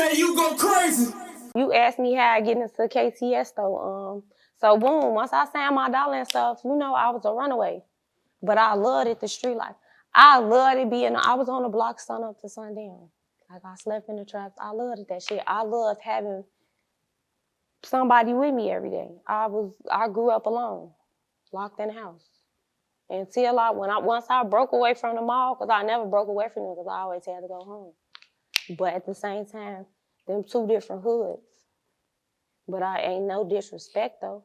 DJ, you go crazy. You asked me how I get into KTS though. So boom, once I signed my dollar and stuff, you know, I was a runaway. But I loved it, the street life. I loved it I was on the block sun up to sundown. Like I slept in the traps. I loved it, that shit. I loved having somebody with me every day. I grew up alone, locked in the house. Until once I broke away from the mall, because I never broke away from them because I always had to go home. But at the same time, them two different hoods. But I ain't no disrespect though.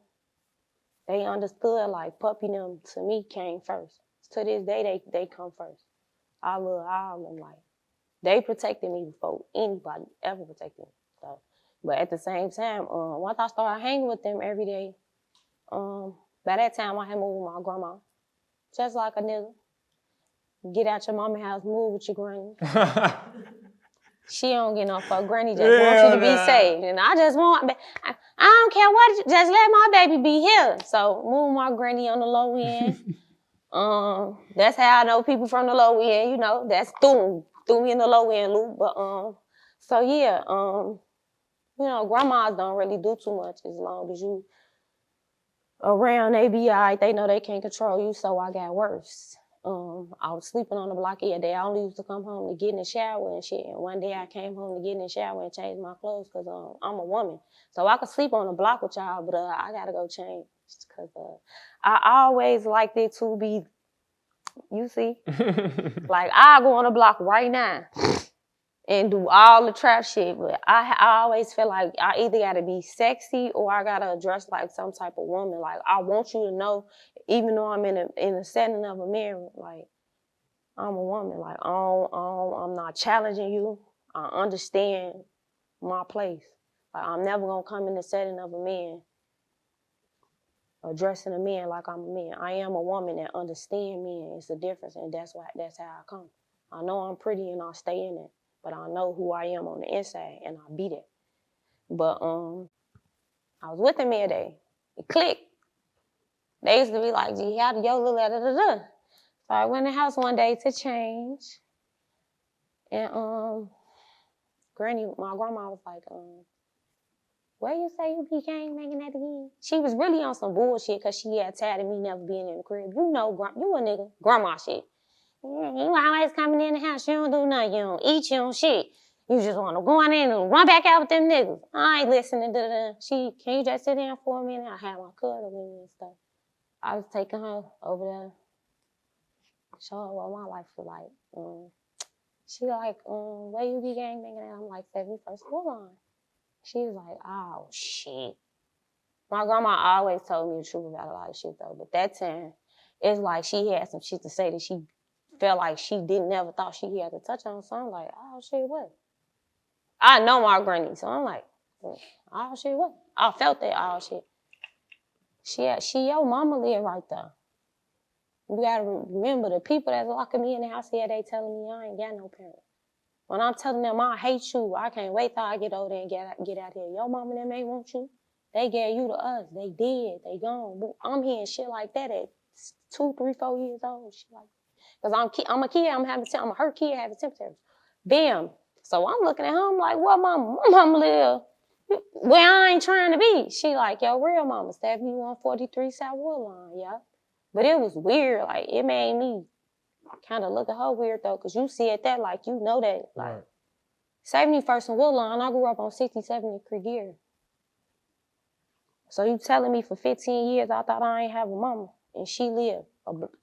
They understood like puppy them to me came first. To this day, they come first. I love all of them. Like they protected me before anybody ever protected me. So, but at the same time, once I started hanging with them every day, by that time I had moved with my grandma, just like a nigga. Get out your mama's house, move with your granny. She don't get no fuck. Granny just wants you to be safe. And I just want, I don't care what, just let my baby be here. So move my granny on the low end. That's how I know people from the low end, you know, that's threw me in the low end loop. But, so yeah, you know, grandmas don't really do too much as long as you around, they be all right. They know they can't control you, so I got worse. I was sleeping on the block every day. I only used to come home to get in the shower and shit. And one day I came home to get in the shower and change my clothes because I'm a woman. So I could sleep on the block with y'all, but I got to go change because I always liked it to be, you see, like I go on the block right now and do all the trap shit, but I always feel like I either gotta be sexy or I gotta dress like some type of woman. Like I want you to know, even though I'm in a setting of a marriage, like I'm a woman. Like I'm not challenging you. I understand my place. Like I'm never gonna come in the setting of a man, addressing a man like I'm a man. I am a woman that understands men. It's a difference, and that's how I come. I know I'm pretty and I'll stay in it. But I know who I am on the inside, and I'll be there. But I was with them every day. It clicked. They used to be like, gee, how do your little da-da-da-da? So I went in the house one day to change. And Granny, my grandma was like, where you say you be gang banging that again? She was really on some bullshit because she had tired of me never being in the crib. You know, you a nigga, grandma shit. Yeah, you always coming in the house, you don't do nothing, you don't eat, you don't shit. You just want to go in there and run back out with them niggas. I ain't listening to them. Can you just sit down for a minute? I had my cousin with me and stuff. I was taking her over there, show her what my life was like. She like, where you be gang banging at? I'm like, 71st Woodlawn. She was like, oh, shit. My grandma always told me the truth about a lot of shit, though. But that time, it's like she had some shit to say that she felt like she never thought she had to touch on. So I'm like, oh, shit, what? I know my granny, so I'm like, oh, shit, what? I felt that, oh, shit. She your mama live right there. You gotta remember, the people that's locking me in the house here, they telling me I ain't got no parents. When I'm telling them I hate you, I can't wait till I get over there and get out here. Your mama, them ain't want you. They gave you to us. They did. They gone. I'm hearing shit like that at 2, 3, 4 years old. Shit like that. Because I'm a kid, I'm a hurt kid having temper. Bam. So I'm looking at her, I'm like, what mama? My mama live where I ain't trying to be. She like, yo, real mama, 7143 South Woodlawn, yeah. But it was weird. Like, it made me kind of look at her weird, though, because you see it that, like, you know that. Like, right. 71st and Woodlawn, I grew up on 67 in Creegier. So you telling me for 15 years I thought I ain't have a mama, and she lived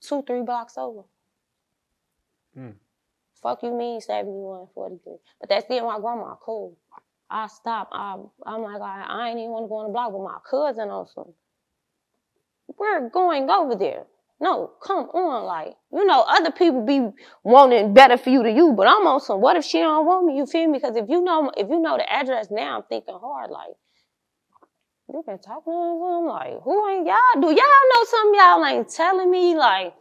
2, 3 blocks over. Fuck you mean 7143. But that's still my grandma, cool. I stopped. I'm like, I ain't even want to go on the block with my cousin on some. We're going over there. No, come on, like, you know, other people be wanting better for you than you, but I'm on some, what if she don't want me, you feel me? Because if you know the address now, I'm thinking hard, like, you been talking to them, like, who ain't y'all? Do y'all know something y'all ain't telling me? Like,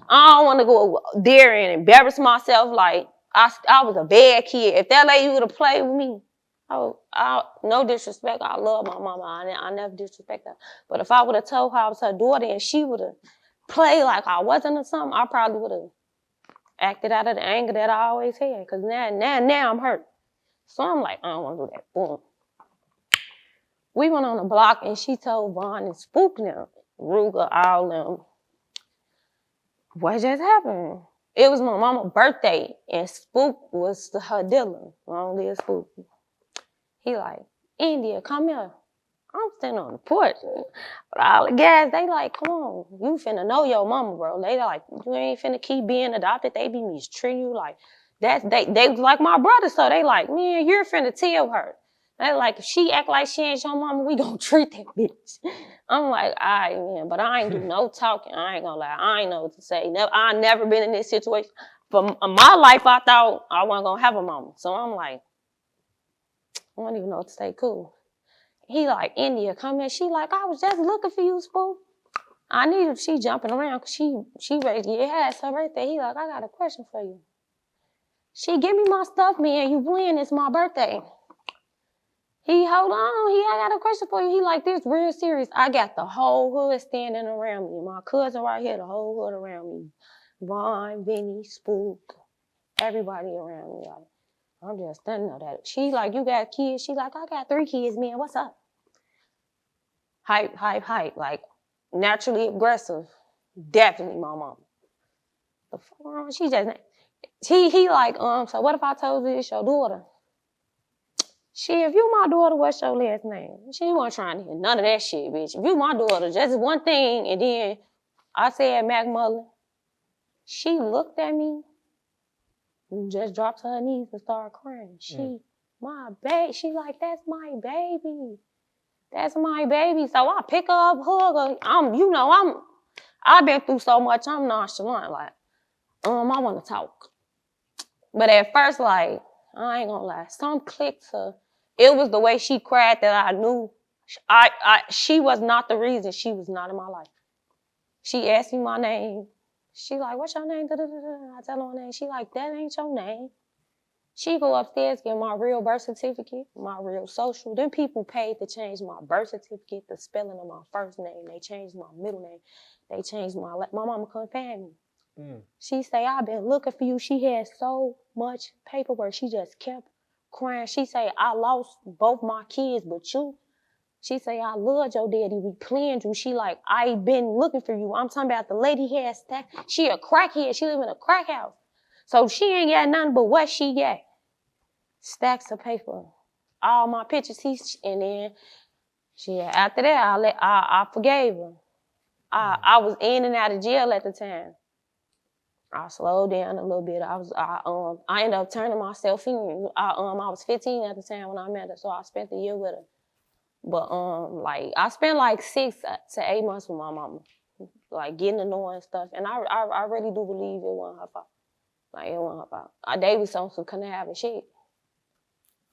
I don't want to go there and embarrass myself. Like, I was a bad kid. If that lady would have played with me, no disrespect, I love my mama. I never disrespect her. But if I would have told her I was her daughter and she would have played like I wasn't or something, I probably would have acted out of the anger that I always had. Because now I'm hurt. So I'm like, I don't want to do that. Boom. We went on the block and she told Vaughn and Spook them, Ruger, all them, what just happened? It was my mama's birthday and Spook was her dealer. Long live Spook. He like, India, come here. I'm standing on the porch. But all the guys, they like, come on, you finna know your mama, bro. They like, you ain't finna keep being adopted. They be mistreating you like that's they was like my brother, so they like, man, you're finna tell her. They like, if she act like she ain't your mama, we gonna treat that bitch. I'm like, all right, man, but I ain't do no talking. I ain't gonna lie, I ain't know what to say. I never been in this situation. For my life, I thought I wasn't gonna have a mama. So I'm like, I don't even know what to say, cool. He like, India, come here. She like, I was just looking for you, Spook. I needed, she jumping around because she ready to get her ass her birthday. He like, I got a question for you. She give me my stuff, man. You win, it's my birthday. He, hold on, I got a question for you. He like, this real serious. I got the whole hood standing around me. My cousin right here, the whole hood around me. Vaughn, Vinny, Spook, everybody around me. Like, I'm just standing there. That she like, you got kids? She like, I got 3 kids, man. What's up? Hype. Like, naturally aggressive. Definitely my mom. The fuck wrong? She just, he like, so what if I told you it's your daughter? Shit, if you my daughter, what's your last name? She wasn't trying to hear none of that shit, bitch. If you my daughter, just one thing, and then I said Mac Mullen. She looked at me and just dropped to her knees and started crying. My baby. She like, that's my baby. That's my baby. So I pick her up, hug her. I've been through so much, I'm nonchalant. Like, I want to talk. But at first, like, I ain't gonna lie, some clicked her. It was the way she cried that I knew she was not the reason she was not in my life. She asked me my name. She like, what's your name? I tell her my name. She like, that ain't your name. She go upstairs, get my real birth certificate, my real social. Then people paid to change my birth certificate, the spelling of my first name. They changed my middle name. They changed my mama couldn't find me. She say, I've been looking for you. She had so much paperwork. She just kept crying. She say, I lost both my kids, but you. She say, I loved your daddy. We planned you. She like, I been looking for you. I'm talking about the lady had stacked. She a crackhead. She live in a crack house. So she ain't got nothing but what she got. Stacks of paper. All my pictures. And then after that, I forgave her. I was in and out of jail at the time. I slowed down a little bit. I ended up turning myself in. I was 15 at the time when I met her, so I spent the year with her. But like I spent like 6 to 8 months with my mama, like getting to know her and stuff. And I really do believe it wasn't her fault. Like it wasn't her fault. They was on some conniving shit.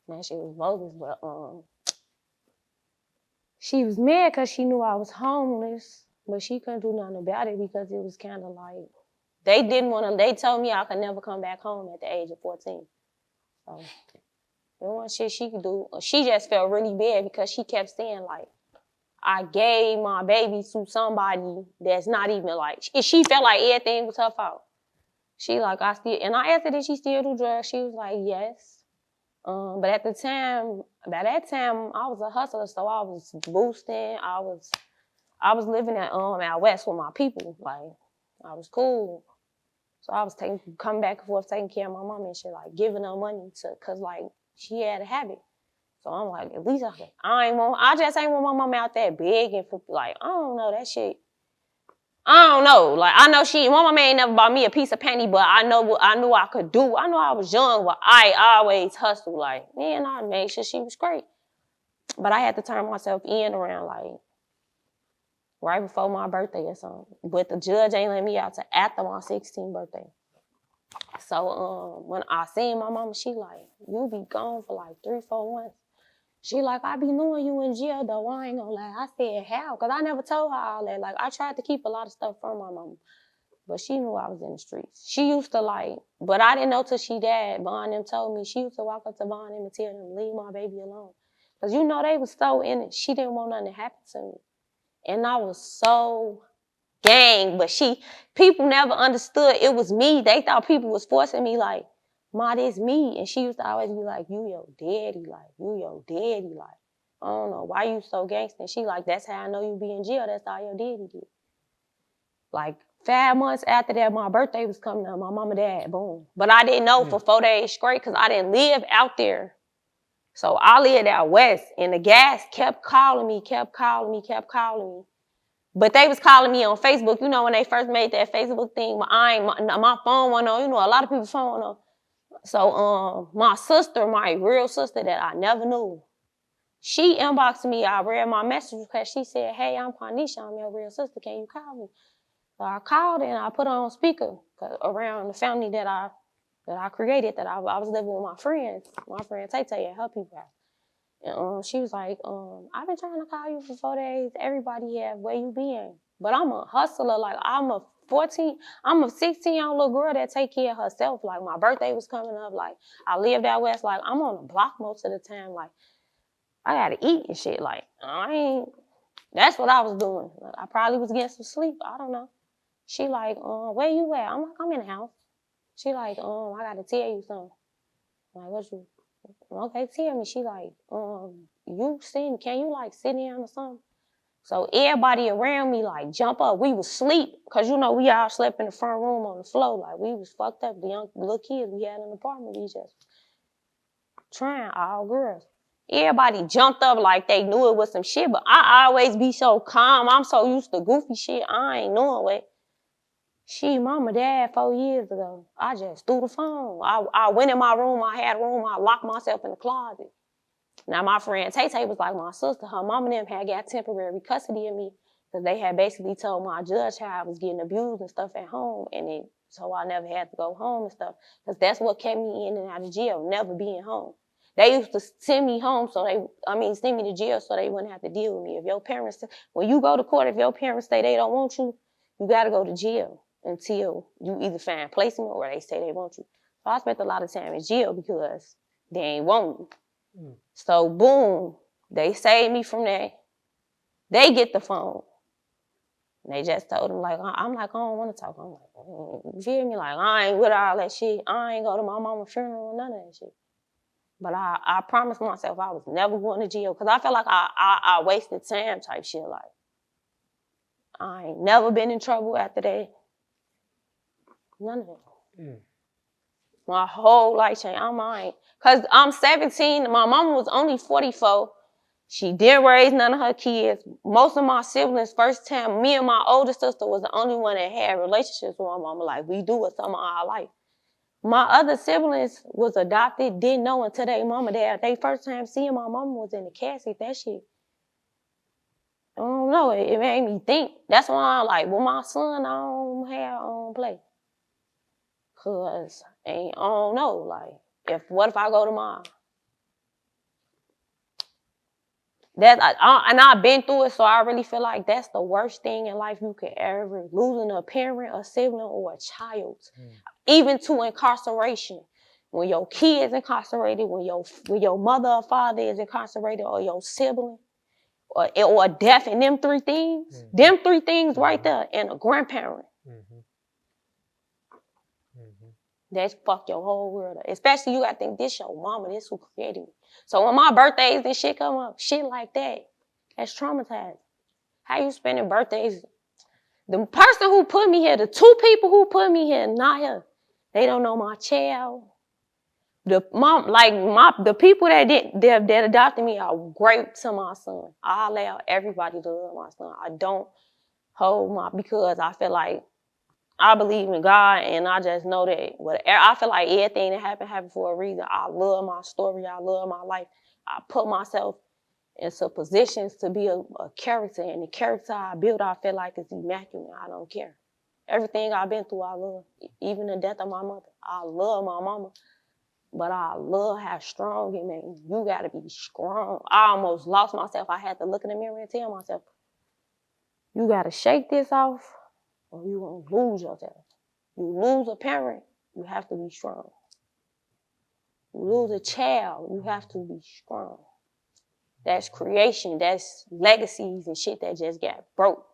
That shit was bogus, but she was mad because she knew I was homeless, but she couldn't do nothing about it because it was kind of like. They told me I could never come back home at the age of 14. So, there wasn't shit she could do. She just felt really bad because she kept saying, like, I gave my baby to somebody that's not even like, she felt like everything was her fault. She like, and I asked her, did she still do drugs? She was like, yes. But by that time, I was a hustler, so I was boosting. I was living out west with my people. Like, I was cool. So I was coming back and forth, taking care of my mom and shit, like giving her money cause like she had a habit. So I'm like, at least I just ain't want my mom out there begging for, like, I don't know that shit. I don't know. Like, I know my mama ain't never bought me a piece of panty, but I know what I knew I could do. I know I was young, but I always hustled. Like, man, I made sure she was great. But I had to turn myself in around like right before my birthday or something. But the judge ain't let me out till after my 16th birthday. So when I seen my mama, she like, you be gone for like 3-4 months. She like, I be knowing you in jail though, I ain't gonna lie. I said, how? Cause I never told her all that. Like, I tried to keep a lot of stuff from my mama. But she knew I was in the streets. She used to like, but I didn't know till she died. Vaughn them told me, she used to walk up to Vaughn them and tell them, leave my baby alone. Cause you know they was so in it. She didn't want nothing to happen to me. And I was so gang, but people never understood it was me. They thought people was forcing me like, Ma, this me. And she used to always be like, you your daddy, like, you your daddy, like, I don't know, why you so gangster? And she like, that's how I know you be in jail, that's all your daddy did. Like, 5 months after that, my birthday was coming up, my mama died, boom. But I didn't know for 4 days straight because I didn't live out there. So I lived out west, and the gas kept calling me. But they was calling me on Facebook. You know, when they first made that Facebook thing, my phone went on. You know, a lot of people's phone went on. So my sister, my real sister that I never knew, she inboxed me. I read my message because she said, hey, I'm Quanisha. I'm your real sister. Can you call me? So I called and I put her on speaker around the family that I created, that I was living with my friends Tay Tay and her people. And she was like, I've been trying to call you for 4 days. Everybody have, where you been? But I'm a hustler. Like, I'm a 16-year-old little girl that take care of herself. Like, my birthday was coming up. Like, I lived out west. Like, I'm on the block most of the time. Like, I gotta eat and shit. Like, that's what I was doing. Like, I probably was getting some sleep. I don't know. She like, where you at? I'm like, I'm in the house. She like, I gotta tell you something. I'm like, what you? Okay, tell me. She like, can you like sit down or something? So everybody around me like jump up. We was asleep, cause you know we all slept in the front room on the floor. Like, we was fucked up. The young little kids we had in the apartment, we just trying, all girls. Everybody jumped up like they knew it was some shit, but I always be so calm. I'm so used to goofy shit. I ain't knowing what. Mama died 4 years ago. I just threw the phone. I went in my room. I had a room. I locked myself in the closet. Now, my friend Tay Tay was like my sister. Her mom and them had got temporary custody of me because they had basically told my judge how I was getting abused and stuff at home. So I never had to go home and stuff, because that's what kept me in and out of jail, never being home. They used to send me home send me to jail so they wouldn't have to deal with me. If your parents, when you go to court, if your parents say they don't want you, you got to go to jail until you either find placement or they say they want you. So I spent a lot of time in jail because they ain't want me. So boom, they saved me from that. They get the phone. And they just told them, like, I'm like, I don't want to talk. I'm like, you feel me? Like, I ain't with all that shit. I ain't go to my mama's funeral or none of that shit. But I promised myself I was never going to jail, because I felt like I wasted time type shit. Like, I ain't never been in trouble after that. None of it. My whole life changed. Because I'm 17. My mama was only 44. She didn't raise none of her kids. Most of my siblings, first time, me and my older sister was the only one that had relationships with my mama. Like, we do it some of our life. My other siblings was adopted, didn't know until their mama died. They first time seeing my mama was in the casket. That shit, I don't know. It made me think. That's why I'm like, with my son, I don't have play. Cause I don't know. Like, what if I go tomorrow? And I've been through it, so I really feel like that's the worst thing in life you could ever, losing a parent, a sibling, or a child. Even to incarceration. When your kid's incarcerated, when your mother or father is incarcerated, or your sibling, or death, and them 3 things, them 3 things right there, and a grandparent. That's fuck your whole world up. Especially you gotta think, this your mama, this who created me. So when my birthdays and shit come up, shit like that, that's traumatizing. How you spending birthdays? The person who put me here, the 2 people who put me here, not here. They don't know my child. The people that adopted me are great to my son. I allow everybody to love my son. I don't because I feel like I believe in God, and I just know that I feel like everything that happened for a reason. I love my story. I love my life. I put myself into positions to be a character, and the character I build, I feel like, is immaculate. I don't care. Everything I've been through, I love. Even the death of my mother. I love my mama, but I love how strong it made me. You got to be strong. I almost lost myself. I had to look in the mirror and tell myself, you got to shake this off, or you going to lose yourself. You lose a parent, you have to be strong. You lose a child, you have to be strong. That's creation, that's legacies and shit that just got broke.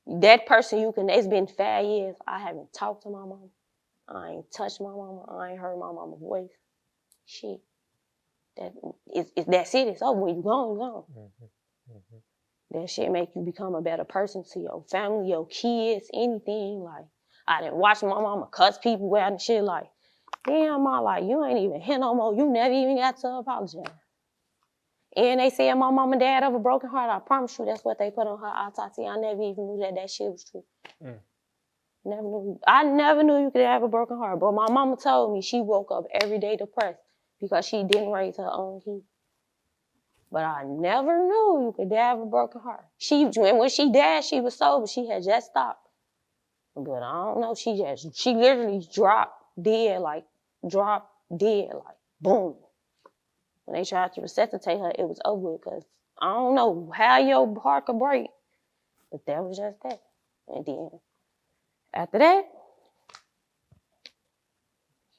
That person it's been 5 years, I haven't talked to my mom. I ain't touched my mama. I ain't heard my mama's voice. Shit. That's it. It's over with. You gone, you gone. That shit make you become a better person to your family, your kids, anything. Like, I didn't watch my mama cuss people out and shit. Like, damn, ma, like, you ain't even here no more. You never even got to apologize. And they said my mom and dad have a broken heart. I promise you that's what they put on her autopsy. I never even knew that shit was true. Never knew. I never knew you could have a broken heart. But my mama told me she woke up every day depressed because she didn't raise her own kids. But I never knew you could have a broken heart. When she died, she was sober. She had just stopped. But I don't know. She literally dropped dead, like boom. When they tried to resuscitate her, it was over with because I don't know how your heart could break. But that was just that. And then after that,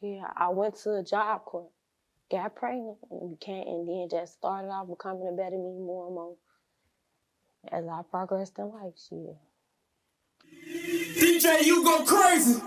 yeah, I went to a job court, got pregnant, and then just started off becoming a better me more and more as I progressed in life. Shit. DJ, you go crazy.